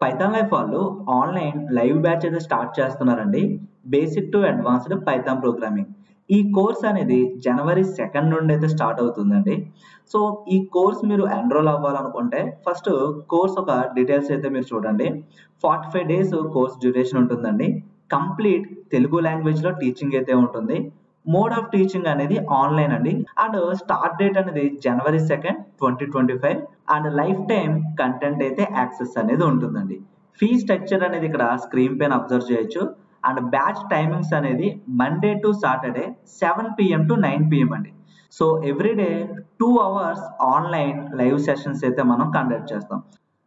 Python life వాళ్ళు online live batch అయితే start చేస్తున్నారండి. Basic to advanced Python programming. ఈ కోర్స్ అనేది జనవరి 2 నుండి అయితే స్టార్ట్ అవుతుందండి. సో ఈ కోర్స్ మీరు ఎన్రోల్ అవ్వాలనుకుంటే ఫస్ట్ కోర్స్ ఒక డీటెయిల్స్ అయితే మీరు చూడండి. 45 డేస్ కోర్స్ డ్యూరేషన్ ఉంటుందండి. కంప్లీట్ తెలుగు లాంగ్వేజ్ లో టీచింగ్ అయితే ఉంటుంది. మోడ్ ఆఫ్ టీచింగ్ అనేది ఆన్లైన్ అండి. అండ్ స్టార్ట్ డేట్ అనేది జనవరి 2, 2025. అండ్ లైఫ్ టైం కంటెంట్ అయితే యాక్సెస్ అనేది ఉంటుందండి. ఫీ స్ట్రక్చర్ అనేది ఇక్కడ స్క్రీన్ పైన అబ్జర్వ్ చేయొచ్చు. అండ్ బ్యాచ్ టైమింగ్స్ అనేది Monday to Saturday 7 PM to 9 PM అండి. So everyday 2 hours online live sessions అయితే మనం కండక్ట్ చేస్తాం.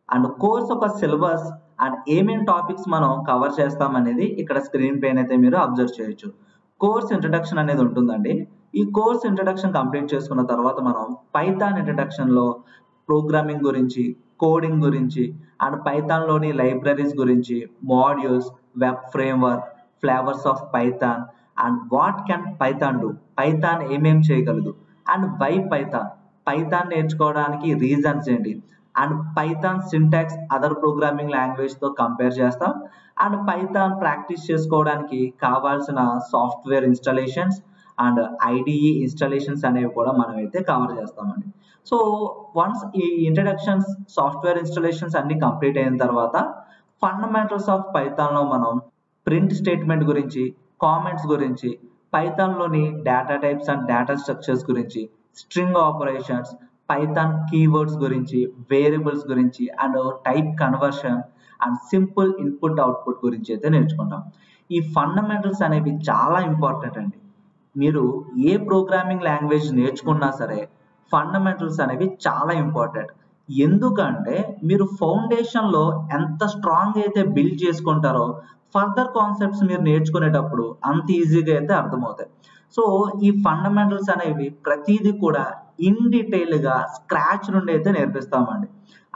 అండ్ కోర్స్ ఒక సిలబస్ అండ్ ఏమేం టాపిక్స్ మనం కవర్ చేస్తాం అనేది ఇక్కడ స్క్రీన్ పైన అయితే మీరు అబ్జర్వ్ చేయొచ్చు. కోర్స్ ఇంట్రడక్షన్ అనేది ఉంటుందండి. ఈ కోర్స్ ఇంట్రడక్షన్ కంప్లీట్ చేసుకున్న తర్వాత మనం పైథాన్ ఇంట్రడక్షన్ లో ప్రోగ్రామింగ్ గురించి, కోడింగ్ గురించి అండ్ పైథాన్ లోని లైబ్రరీస్ గురించి, modules, web framework, flavours of Python and what can Python do, Python ఏమేం చేయగలదు అండ్ వై పైథాన్, పైథాన్ నేర్చుకోవడానికి రీజన్స్ ఏంటి and Python syntax other programming language తో కంపేర్ చేస్తాం. అండ్ పైథాన్ ప్రాక్టీస్ చేసుకోవడానికి కావాల్సిన software installations and IDE installations అనేవి కూడా మనం అయితే కవర్ చేస్తామండి. సో వన్స్ ఈ ఇంట్రడక్షన్స్, సాఫ్ట్వేర్ ఇన్స్టాలేషన్స్ అన్ని కంప్లీట్ అయిన తర్వాత ఫండమెంటల్స్ ఆఫ్ పైథాన్ లో మనం ప్రింట్ స్టేట్మెంట్ గురించి, కామెంట్స్ గురించి, పైథాన్ లోని data types and data structures గురించి, స్ట్రింగ్ ఆపరేషన్స్, పైథాన్ కీవర్డ్స్ గురించి, వేరియబుల్స్ గురించి and type conversion and simple input output గురించి అయితే నేర్చుకుంటాం. ఈ ఫండమెంటల్స్ అనేవి చాలా ఇంపార్టెంట్ అండి. మీరు ఏ ప్రోగ్రామింగ్ లాంగ్వేజ్ నేర్చుకున్నా సరే ఫండమెంటల్స్ అనేవి చాలా ఇంపార్టెంట్. ఎందుకంటే మీరు ఫౌండేషన్ లో ఎంత స్ట్రాంగ్ అయితే బిల్డ్ చేసుకుంటారో ఫర్దర్ కాన్సెప్ట్స్ మీరు నేర్చుకునేటప్పుడు అంత ఈజీగా అయితే అర్థమవుతాయి. సో ఈ ఫండమెంటల్స్ అనేవి ప్రతిదీ కూడా ఇన్ డీటెయిల్ గా స్క్రాచ్ నుండి అయితే నేర్పిస్తామండి.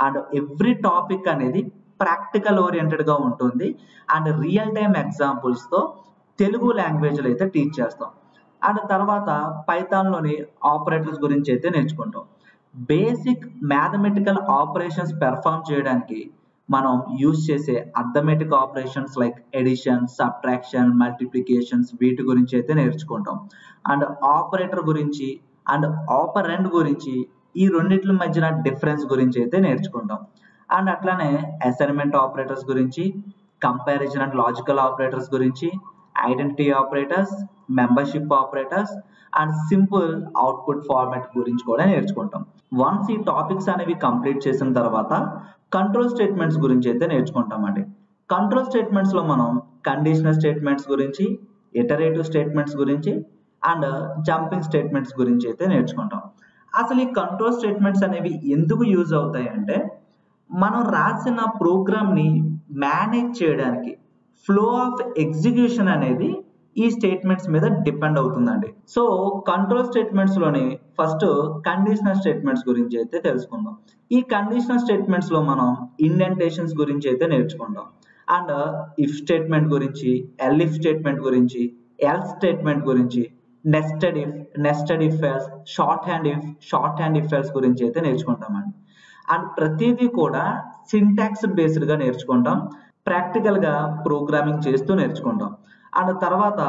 అండ్ ఎవ్రీ టాపిక్ అనేది ప్రాక్టికల్ ఓరియంటెడ్ గా ఉంటుంది. అండ్ రియల్ టైమ్ ఎగ్జాంపుల్స్ తో తెలుగు లాంగ్వేజ్ లో అయితే టీచ్ చేస్తాం. అండ్ తర్వాత పైథాన్ లోని ఆపరేటర్స్ గురించి అయితే నేర్చుకుంటాం. బేసిక్ మ్యాథమెటికల్ ఆపరేషన్స్ పెర్ఫామ్ చేయడానికి మనం యూజ్ చేసే arithmetic operations like addition, subtraction, multiplications వీటి గురించి అయితే నేర్చుకుంటాం. అండ్ ఆపరేటర్ గురించి అండ్ ఆపరెండ్ గురించి, ఈ రెండిట్ల మధ్యన డిఫరెన్స్ గురించి అయితే నేర్చుకుంటాం. అండ్ అట్లానే అసైన్మెంట్ ఆపరేటర్స్ గురించి, కంపారిజన్ అండ్ లాజికల్ ఆపరేటర్స్ గురించి, identity operators, membership operators and simple output format గురించి కూడా నేర్చుకుంటాం. వన్స్ ఈ టాపిక్స్ అనేవి కంప్లీట్ చేసిన తర్వాత కంట్రోల్ స్టేట్మెంట్స్ గురించి అయితే నేర్చుకుంటామండి. కంట్రోల్ స్టేట్మెంట్స్ లో మనం కండిషనల్ స్టేట్మెంట్స్ గురించి, ఇటరేటివ్ స్టేట్మెంట్స్ గురించి అండ్ జంపింగ్ స్టేట్మెంట్స్ గురించి అయితే నేర్చుకుంటాం. అసలు ఈ కంట్రోల్ స్టేట్మెంట్స్ అనేవి ఎందుకు యూజ్ అవుతాయి అంటే మనం రాసిన ప్రోగ్రామ్ ని మేనేజ్ చేయడానికి ఫ్లో ఆఫ్ ఎగ్జిక్యూషన్ అనేది ఈ స్టేట్మెంట్స్ మీద డిపెండ్ అవుతుందండి. సో కంట్రోల్ స్టేట్మెంట్స్ లోని ఫస్ట్ కండిషనల్ స్టేట్మెంట్స్ గురించి అయితే తెలుసుకుందాం. ఈ కండిషనల్ స్టేట్మెంట్స్ లో మనం ఇండెంటేషన్స్ గురించి అయితే నేర్చుకుంటాం. అండ్ ఇఫ్ స్టేట్మెంట్ గురించి, ఎల్ఇఫ్ స్టేట్మెంట్ గురించి, ఎల్స్ స్టేట్మెంట్ గురించి, nested if else, short hand if else గురించి అయితే నేర్చుకుంటామండి. అండ్ ప్రతిదీ కూడా సింటాక్స్ బేస్డ్ గా నేర్చుకుంటాం. ప్రాక్టికల్ గా ప్రోగ్రామింగ్ చేస్తూ నేర్చుకుంటాం. అండ్ తర్వాత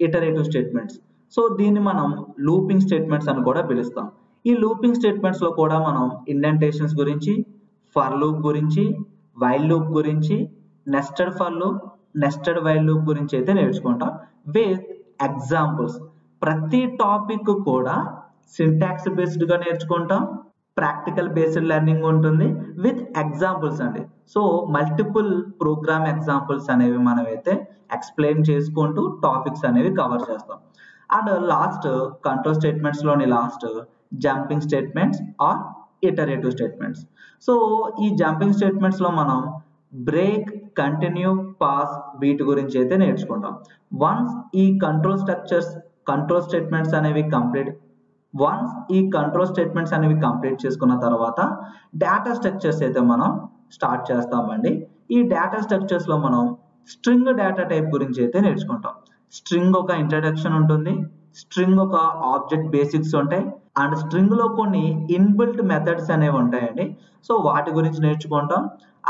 ఇటరేటివ్ స్టేట్మెంట్స్. సో దీన్ని మనం లూపింగ్ స్టేట్మెంట్స్ అని కూడా పిలుస్తాం. ఈ లూపింగ్ స్టేట్మెంట్స్ లో కూడా మనం ఇండెంటేషన్స్ గురించి, ఫర్ లూప్ గురించి, వైల్ లూప్ గురించి, nested for loop, nested while loop గురించి అయితే నేర్చుకుంటాం విత్ ఎగ్జాంపుల్స్. ప్రతి టాపిక్ కూడా సింటాక్స్ బేస్డ్ గా నేర్చుకుంటాం, ప్రాక్టికల్ బేస్డ్ లెర్నింగ్ ఉంటుంది విత్ ఎగ్జాంపుల్స్ అండి. సో మల్టిపుల్ ప్రోగ్రామ్ ఎగ్జాంపుల్స్ అనేవి మనం అయితే ఎక్స్ప్లెయిన్ చేసుకుంటూ టాపిక్స్ అనేవి కవర్ చేస్తాం. అండ్ లాస్ట్ కంట్రోల్ స్టేట్మెంట్స్ లోని last jumping statements or iterative statements. So ఈ జంపింగ్ స్టేట్మెంట్స్ లో మనం బ్రేక్, కంటిన్యూ, పాస్ వీటి గురించి అయితే నేర్చుకుంటాం. వన్స్ ఈ కంట్రోల్ స్టేట్మెంట్స్ అనేవి కంప్లీట్ చేసుకున్న తర్వాత డేటా స్ట్రక్చర్స్ అయితే మనం స్టార్ట్ చేస్తామండి. ఈ డేటా స్ట్రక్చర్స్ లో మనం స్ట్రింగ్ డేటా టైప్ గురించి అయితే నేర్చుకుంటాం. స్ట్రింగ్ ఒక ఇంట్రడక్షన్ ఉంటుంది, స్ట్రింగ్ ఒక ఆబ్జెక్ట్ బేసిక్స్ ఉంటాయి అండ్ స్ట్రింగ్ లో కొన్ని ఇన్బిల్ట్ మెథడ్స్ అనేవి ఉంటాయండి. సో వాటి గురించి నేర్చుకుంటాం.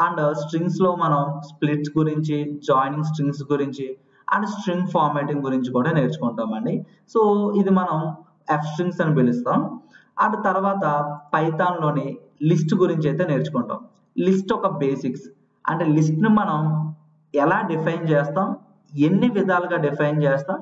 అండ్ స్ట్రింగ్స్ లో మనం స్ప్లిట్స్ గురించి, జాయినింగ్ స్ట్రింగ్స్ గురించి అండ్ స్ట్రింగ్ ఫార్మాటింగ్ గురించి కూడా నేర్చుకుంటామండి. సో ఇది మనం ఎఫ్ స్ట్రింగ్స్ అని పిలుస్తాం. అండ్ తర్వాత పైథాన్ లోని లిస్ట్ గురించి అయితే నేర్చుకుంటాం. లిస్ట్ ఒక బేసిక్స్, అంటే లిస్ట్ ని మనం ఎలా డిఫైన్ చేస్తాం, ఎన్ని విధాలుగా డిఫైన్ చేస్తాం,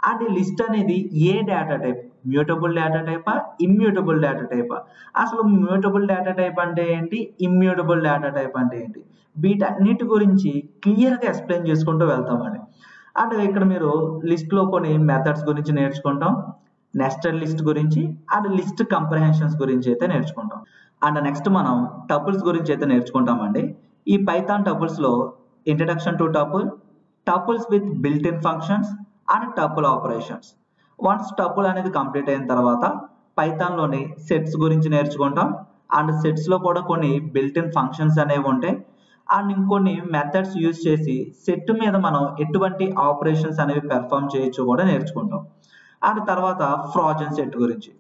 అండ్ ఈ లిస్ట్ అనేది ఏ డేటా టైప్, మ్యూటబుల్ డేటా టైపా, ఇమ్యూటబుల్ డేటా టైపా, అసలు మ్యూటబుల్ డేటా టైప్ అంటే ఏంటి, ఇమ్యూటబుల్ డేటా టైప్ అంటే ఏంటి, వీటన్నిటి గురించి క్లియర్ గా ఎక్స్ప్లెయిన్ చేసుకుంటూ వెళ్తామండి. అండ్ ఇక్కడ మీరు లిస్ట్ లో కొన్ని మెథడ్స్ గురించి నేర్చుకుంటాం, నెస్టెడ్ లిస్ట్ గురించి అండ్ లిస్ట్ కంప్రహెన్షన్స్ గురించి అయితే నేర్చుకుంటాం. అండ్ నెక్స్ట్ మనం టపుల్స్ గురించి అయితే నేర్చుకుంటామండి. ఈ పైథాన్ టపుల్స్ లో introduction to tuple, tuples with built in functions and tuple operations. Once tuple అనేది కంప్లీట్ అయిన తర్వాత పైథాన్ లోని సెట్స్ గురించి నేర్చుకుంటాం. అండ్ సెట్స్ లో కూడా కొన్ని బిల్ట్ ఇన్ ఫంక్షన్స్ అనేవి ఉంటాయి. అండ్ ఇంకొన్ని మెథడ్స్ యూజ్ చేసి సెట్ మీద మనం ఎటువంటి ఆపరేషన్స్ అనేవి పెర్ఫామ్ చేయొచ్చు కూడా నేర్చుకుంటాం. అండ్ తర్వాత ఫ్రాజన్ సెట్ గురించి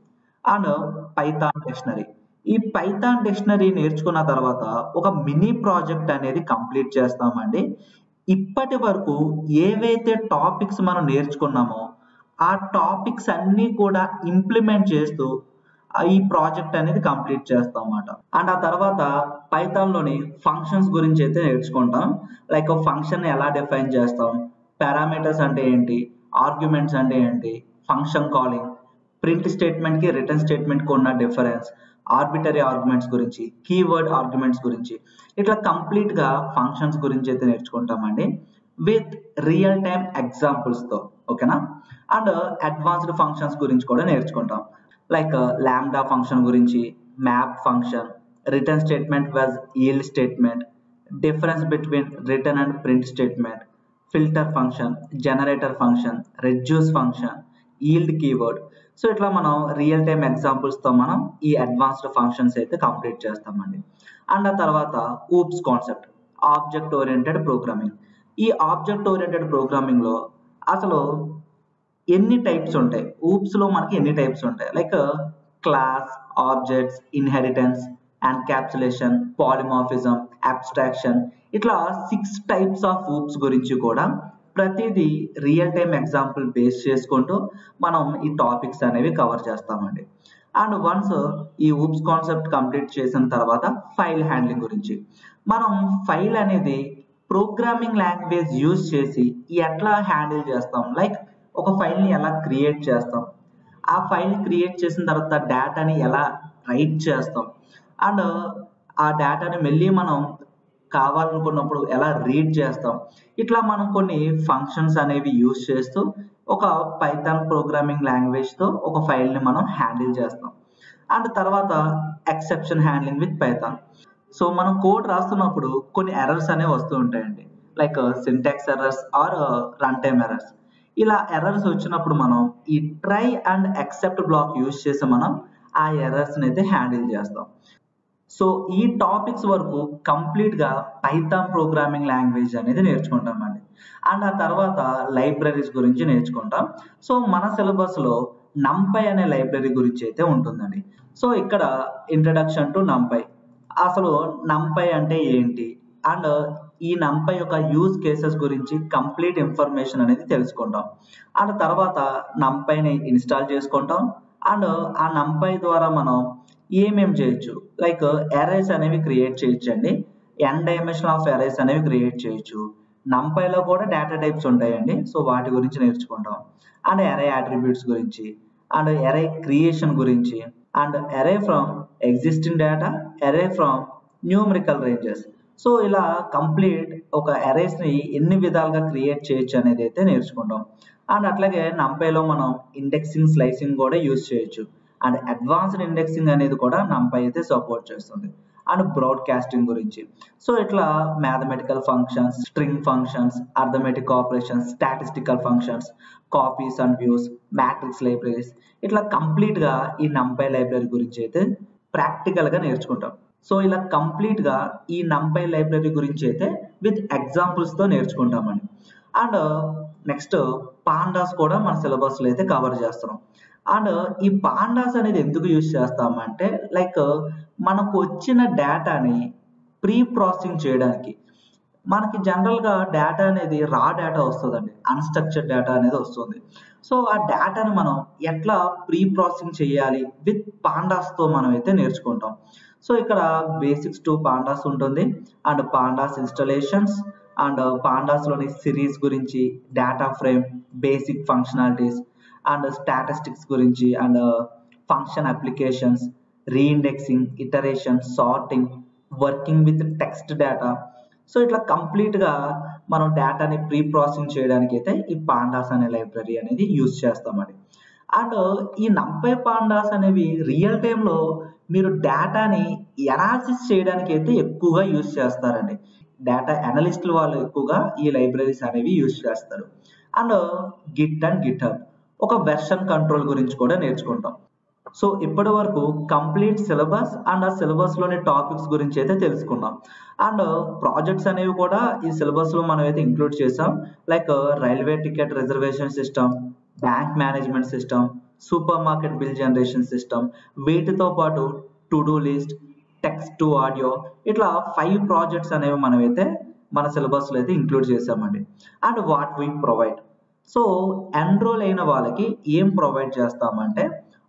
అండ్ పైథాన్ డిక్షనరీ. ఈ పైథాన్ డిక్షనరీ నేర్చుకున్న తర్వాత ఒక మినీ ప్రాజెక్ట్ అనేది కంప్లీట్ చేస్తామండి. ఇప్పటి వరకు ఏవైతే టాపిక్స్ మనం నేర్చుకున్నామో ఆ టాపిక్స్ అన్ని కూడా ఇంప్లిమెంట్ చేస్తూ ఈ ప్రాజెక్ట్ అనేది కంప్లీట్ చేస్తాం అన్నమాట. అండ్ ఆ తర్వాత పైథాన్ లోని ఫంక్షన్స్ గురించి అయితే నేర్చుకుంటాం. లైక్ ఫంక్షన్ ఎలా డిఫైన్ చేస్తాం, పారామీటర్స్ అంటే ఏంటి, ఆర్గ్యుమెంట్స్ అంటే ఏంటి, ఫంక్షన్ కాలింగ్, ప్రింట్ స్టేట్మెంట్ కి రిటర్న్ స్టేట్మెంట్ కి ఉన్న డిఫరెన్స్, ఆర్బిటరీ ఆర్గ్యుమెంట్స్ గురించి, కీవర్డ్ ఆర్గ్యుమెంట్స్ గురించి, ఇట్లా కంప్లీట్ గా ఫంక్షన్స్ గురించి అయితే నేర్చుకుంటామండి విత్ రియల్ టైమ్ ఎగ్జాంపుల్స్ తో. ఓకేనా. అండ్ అడ్వాన్స్డ్ ఫంక్షన్స్ గురించి కూడా నేర్చుకుంటాం. లైక్ లాంబ్డా ఫంక్షన్ గురించి, map function, return statement was yield statement, difference between return and print statement, filter function, generator function, reduce function, yield keyword. So ఇట్లా మనం real time examples తో మనం ఈ advanced functions అయితే కంప్లీట్ చేస్తామండి. And ఆ తర్వాత oops concept, object oriented programming. ఈ ఆబ్జెక్ట్ ఓరియంటెడ్ ప్రోగ్రామింగ్ లో అసలు ఎన్ని టైప్స్ ఉంటాయి, ఊప్స్ లో మనకి ఎన్ని టైప్స్ ఉంటాయి, like class, objects, inheritance, encapsulation, polymorphism, abstraction, ఇట్లా 6 టైప్స్ ఆఫ్ ఊప్స్ గురించి కూడా ప్రతిదీ రియల్ టైమ్ ఎగ్జాంపుల్ బేస్ చేసుకుంటూ మనం ఈ టాపిక్స్ అనేవి కవర్ చేస్తామండి. అండ్ వన్స్ ఈ ఊప్స్ కాన్సెప్ట్ కంప్లీట్ చేసిన తర్వాత ఫైల్ హ్యాండ్లింగ్ గురించి. మనం ఫైల్ అనేది ప్రోగ్రామింగ్ లాంగ్వేజ్ యూజ్ చేసి ఎట్లా హ్యాండిల్ చేస్తాం, లైక్ ఒక ఫైల్ ని ఎలా క్రియేట్ చేస్తాం, ఆ ఫైల్ క్రియేట్ చేసిన తర్వాత డేటాని ఎలా రైట్ చేస్తాం, అండ్ ఆ డేటాని మళ్ళీ మనం కావాలనుకున్నప్పుడు ఎలా రీడ్ చేస్తాం, ఇట్లా మనం కొన్ని ఫంక్షన్స్ అనేవి యూజ్ చేస్తూ ఒక పైథాన్ ప్రోగ్రామింగ్ లాంగ్వేజ్ తో ఒక ఫైల్ ని మనం హ్యాండిల్ చేస్తాం. అండ్ తర్వాత exception handling with Python. So మనం కోడ్ రాస్తున్నప్పుడు కొన్ని ఎర్రర్స్ అనేవి వస్తూ ఉంటాయండి, like syntax errors or run time errors. ఇలా ఎర్రర్స్ వచ్చినప్పుడు మనం ఈ try and except block use చేసి మనం ఆ ఎర్రర్స్ అయితే హ్యాండిల్ చేస్తాం. సో ఈ టాపిక్స్ వరకు కంప్లీట్ గా పైథాన్ ప్రోగ్రామింగ్ లాంగ్వేజ్ అనేది నేర్చుకుంటామండి. అండ్ ఆ తర్వాత లైబ్రరీస్ గురించి నేర్చుకుంటాం. సో మన సిలబస్ లో నంపై అనే లైబ్రరీ గురించి అయితే ఉంటుందండి. సో ఇక్కడ ఇంట్రడక్షన్ టు నంపై, అసలు నంపై అంటే ఏంటి అండ్ ఈ నంపై యొక్క యూజ్ కేసెస్ గురించి కంప్లీట్ ఇన్ఫర్మేషన్ అనేది తెలుసుకుంటాం. అండ్ తర్వాత నంపైని ఇన్స్టాల్ చేసుకుంటాం. అండ్ ఆ నంపై ద్వారా మనం ఏమేం చేయొచ్చు, లైక్ అరేస్ అనేవి క్రియేట్ చేయొచ్చు అండి, n డైమెన్షన్ ఆఫ్ అరేస్ అనేవి క్రియేట్ చేయొచ్చు. నంపైలో కూడా డేటా టైప్స్ ఉంటాయండి, సో వాటి గురించి నేర్చుకుంటాం. అండ్ అరే అట్రిబ్యూట్స్ గురించి, అండ్ అరే క్రియేషన్ గురించి, అండ్ అరే ఫ్రమ్ ఎగ్జిస్టింగ్ డేటా, అరే ఫ్రమ్ న్యూమరికల్ రేంజెస్. సో ఇలా కంప్లీట్ ఒక అరేస్ ని ఎన్ని విధాలుగా క్రియేట్ చేయొచ్చు అనేది అయితే నేర్చుకుంటాం. అండ్ అట్లాగే నంపైలో మనం ఇండెక్సింగ్, స్లైసింగ్ కూడా యూజ్ చేయొచ్చు. అండ్ అడ్వాన్స్డ్ ఇండెక్సింగ్ అనేది కూడా నంపై అయితే సపోర్ట్ చేస్తుంది. అండ్ బ్రాడ్కాస్టింగ్ గురించి. సో ఇట్లా mathematical functions, string functions, arithmetic operations, statistical functions, copies and views, matrix libraries, ఇట్లా కంప్లీట్ గా ఈ నంపై లైబ్రరీ గురించి అయితే ప్రాక్టికల్ గా నేర్చుకుంటాం. సో ఇలా కంప్లీట్ గా ఈ నంపై లైబ్రరీ గురించి అయితే విత్ ఎగ్జాంపుల్స్ తో నేర్చుకుంటామండి. అండ్ నెక్స్ట్ పాండాస్ కూడా మన సిలబస్ లో అయితే కవర్ చేస్తున్నాం. అండ్ ఈ పాండాస్ అనేది ఎందుకు యూజ్ చేస్తామంటే, లైక్ మనకు వచ్చిన డేటాని ప్రీ ప్రాసెసింగ్ చేయడానికి. మనకి జనరల్గా డేటా అనేది రా డేటా వస్తుందండి, అన్స్ట్రక్చర్డ్ డేటా అనేది వస్తుంది. సో ఆ డేటాని మనం ఎట్లా ప్రీ ప్రాసెసింగ్ చేయాలి విత్ పాండాస్తో మనం అయితే నేర్చుకుంటాం. సో ఇక్కడ బేసిక్స్ టు పాండాస్ ఉంటుంది, అండ్ పాండాస్ ఇన్స్టాలేషన్స్, అండ్ పాండాస్లోని సిరీస్ గురించి, data frame, basic functionalities, and statistics గురించి, and function applications, reindexing, iteration, sorting, working with text data. So ఇట్లా కంప్లీట్గా మనం డేటాని ప్రీ ప్రాసెసింగ్ చేయడానికి అయితే ఈ పాండాస్ అనే లైబ్రరీ అనేది యూజ్ చేస్తామండి. అండ్ ఈ నంపై పాండాస్ అనేవి రియల్ టైంలో మీరు డేటాని ఎనాలిసిస్ చేయడానికి అయితే ఎక్కువగా యూజ్ చేస్తారండి. డేటా అనలిస్టులు వాళ్ళు ఎక్కువగా ఈ లైబ్రరీస్ అనేవి యూజ్ చేస్తారు. అండ్ గిట్ అండ్ గిట్హబ్, ఒక వెర్షన్ కంట్రోల్ గురించి కూడా నేర్చుకుంటాం. సో ఇప్పటి వరకు కంప్లీట్ సిలబస్ అండ్ ఆ సిలబస్లోని టాపిక్స్ గురించి అయితే తెలుసుకున్నాం. అండ్ ప్రాజెక్ట్స్ అనేవి కూడా ఈ సిలబస్లో మనం అయితే ఇంక్లూడ్ చేసాం. Like railway ticket reservation system, bank management system, super market bill generation system, వీటితో పాటు to do list, text to audio, ఇట్లా 5 ప్రాజెక్ట్స్ అనేవి మనమైతే మన సిలబస్లో అయితే ఇంక్లూడ్ చేసామండి. And what we provide, so enrol అయిన వాళ్ళకి ఏం ప్రొవైడ్ చేస్తామంటే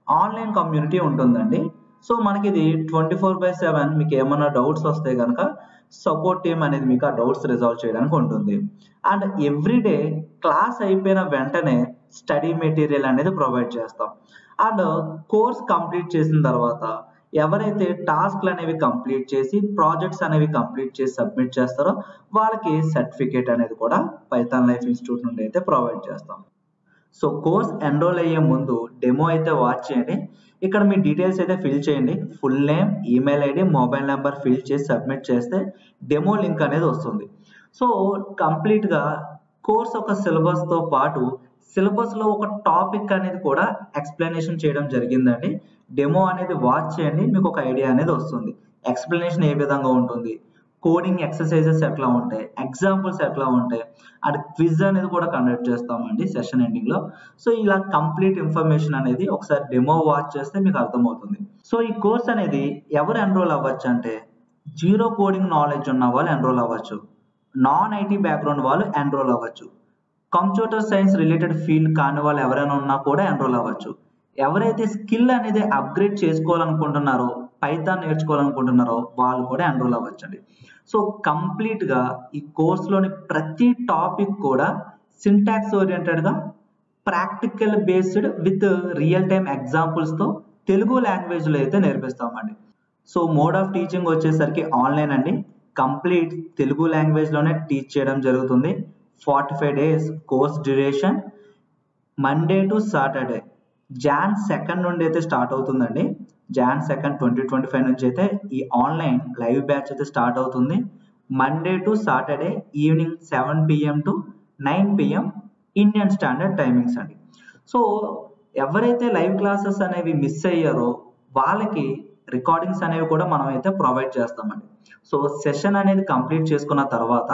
ఆన్లైన్ కమ్యూనిటీ ఉంటుందండి. సో మనకి ఇది 24/7 మీకు ఏమైనా డౌట్స్ వస్తే కనుక సపోర్ట్ టీమ్ అనేది మీకు ఆ డౌట్స్ రిజాల్వ్ చేయడానికి ఉంటుంది. అండ్ ఎవ్రీడే క్లాస్ అయిపోయిన వెంటనే స్టడీ మెటీరియల్ అనేది ప్రొవైడ్ చేస్తాం. అండ్ కోర్స్ కంప్లీట్ చేసిన తర్వాత ఎవరైతే టాస్క్లు అనేవి కంప్లీట్ చేసి ప్రాజెక్ట్స్ అనేవి కంప్లీట్ చేసి సబ్మిట్ చేస్తారో వాళ్ళకి సర్టిఫికేట్ అనేది కూడా పైథాన్ లైఫ్ ఇన్స్టిట్యూట్ నుండి అయితే ప్రొవైడ్ చేస్తాం. సో కోర్స్ ఎన్రోల్ అయ్యే ముందు డెమో అయితే వాచ్ చేయండి. ఇక్కడ మీ డీటెయిల్స్ అయితే ఫిల్ చేయండి. Full name, email ID, mobile number fill చేసి సబ్మిట్ చేస్తే డెమో లింక్ అనేది వస్తుంది. సో కంప్లీట్గా కోర్స్ ఒక సిలబస్తో పాటు సిలబస్లో ఒక టాపిక్ అనేది కూడా ఎక్స్ప్లెనేషన్ చేయడం జరిగిందండి. డెమో అనేది వాచ్ చేయండి, మీకు ఒక ఐడియా అనేది వస్తుంది. ఎక్స్ప్లెనేషన్ ఏ విధంగా ఉంటుంది, కోడింగ్ ఎక్సర్సైజెస్ ఎట్లా ఉంటాయి, ఎగ్జాంపుల్స్ ఎట్లా ఉంటాయి, అండ్ క్విజ్ అనేది కూడా కండక్ట్ చేస్తామండి సెషన్ ఎండింగ్లో. సో ఇలా కంప్లీట్ ఇన్ఫర్మేషన్ అనేది ఒకసారి డెమో వాచ్ చేస్తే మీకు అర్థమవుతుంది. సో ఈ కోర్స్ అనేది ఎవరు ఎన్రోల్ అవ్వచ్చు అంటే జీరో కోడింగ్ నాలెడ్జ్ ఉన్న వాళ్ళు ఎన్రోల్ అవ్వచ్చు, నాన్ ఐటీ బ్యాక్గ్రౌండ్ వాళ్ళు ఎన్రోల్ అవ్వచ్చు, కంప్యూటర్ సైన్స్ రిలేటెడ్ ఫీల్డ్ కాని వాళ్ళు ఎవరైనా ఉన్నా కూడా ఎన్రోల్ అవ్వచ్చు, ఎవరైతే స్కిల్ అనేది అప్గ్రేడ్ చేసుకోవాలనుకుంటున్నారో, పైథాన్ నేర్చుకోవాలనుకుంటున్నారో వాళ్ళు కూడా ఎన్రోల్ అవ్వచ్చండి. సో కంప్లీట్గా ఈ కోర్సులోని ప్రతి టాపిక్ కూడా సింటాక్స్ ఓరియంటెడ్గా, practical based with real time ఎగ్జాంపుల్స్తో తెలుగు లాంగ్వేజ్లో అయితే నేర్పిస్తామండి. సో మోడ్ ఆఫ్ టీచింగ్ వచ్చేసరికి ఆన్లైన్ అండి. కంప్లీట్ తెలుగు లాంగ్వేజ్లోనే టీచ్ చేయడం జరుగుతుంది. 45 days course duration, Monday to Saturday. Jan 2 నుండి అయితే స్టార్ట్ అవుతుందండి. Jan 2, 2025 నుంచి అయితే ఈ ఆన్లైన్ లైవ్ బ్యాచ్ అయితే స్టార్ట్ అవుతుంది. Monday to Saturday evening 7 PM to 9 PM Indian standard timings అండి. సో ఎవరైతే లైవ్ క్లాసెస్ అనేవి మిస్ అయ్యారో వాళ్ళకి రికార్డింగ్స్ అనేవి కూడా మనం అయితే ప్రొవైడ్ చేస్తామండి. సో సెషన్ అనేది కంప్లీట్ చేసుకున్న తర్వాత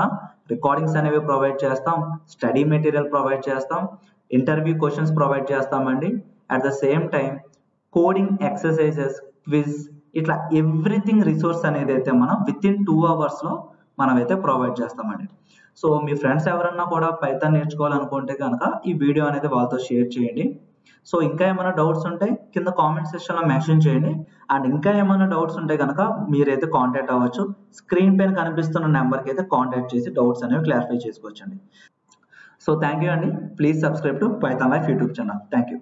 రికార్డింగ్స్ అనేవి ప్రొవైడ్ చేస్తాం, స్టడీ మెటీరియల్ ప్రొవైడ్ చేస్తాం, ఇంటర్వ్యూ క్వశ్చన్స్ ప్రొవైడ్ చేస్తామండి. At the same time coding exercises, quiz, ఇట్లా ఎవ్రీథింగ్ రిసోర్స్ అనేది అయితే మనం విత్ ఇన్ 2 hours మనం అయితే ప్రొవైడ్ చేస్తామండి. సో మీ ఫ్రెండ్స్ ఎవరన్నా కూడా పైథాన్ నేర్చుకోవాలనుకుంటే కనుక ఈ వీడియో అనేది వాళ్ళతో షేర్ చేయండి. సో ఇంకా ఏమైనా డౌట్స్ ఉంటే కింద కామెంట్ సెక్షన్లో మెన్షన్ చేయండి. అండ్ ఇంకా ఏమైనా డౌట్స్ ఉంటే కనుక మీరైతే కాంటాక్ట్ అవ్వచ్చు. స్క్రీన్ పైన కనిపిస్తున్న నెంబర్కి అయితే కాంటాక్ట్ చేసి డౌట్స్ అనేవి క్లారిఫై చేసుకోవచ్చండి. సో థ్యాంక్ యూ అండి. Please subscribe to Python life YouTube channel. Thank you.